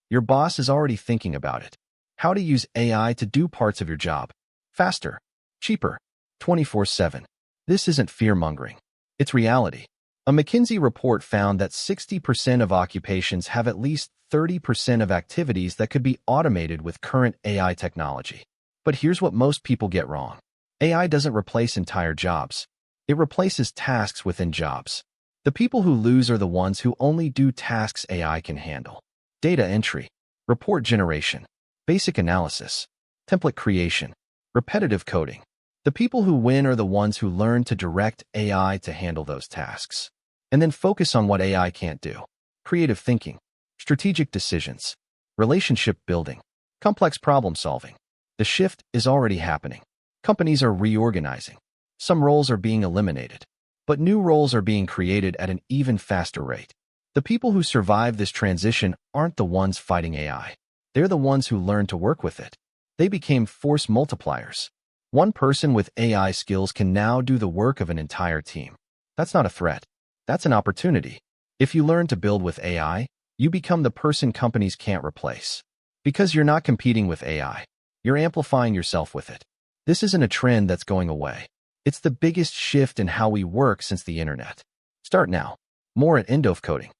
Your boss is already thinking about it. How to use AI to do parts of your job faster, cheaper, 24/7. This isn't fear-mongering. It's reality. A McKinsey report found that 60% of occupations have at least 30% of activities that could be automated with current AI technology. But here's what most people get wrong. AI doesn't replace entire jobs. It replaces tasks within jobs. The people who lose are the ones who only do tasks AI can handle. Data entry, report generation, basic analysis, template creation, repetitive coding. The people who win are the ones who learn to direct AI to handle those tasks. And then focus on what AI can't do. Creative thinking, strategic decisions, relationship building, complex problem solving. The shift is already happening. Companies are reorganizing. Some roles are being eliminated, but new roles are being created at an even faster rate. The people who survive this transition aren't the ones fighting AI. They're the ones who learn to work with it. They became force multipliers. One person with AI skills can now do the work of an entire team. That's not a threat. That's an opportunity. If you learn to build with AI, you become the person companies can't replace. Because you're not competing with AI. You're amplifying yourself with it. This isn't a trend that's going away. It's the biggest shift in how we work since the internet. Start now. More at Coding.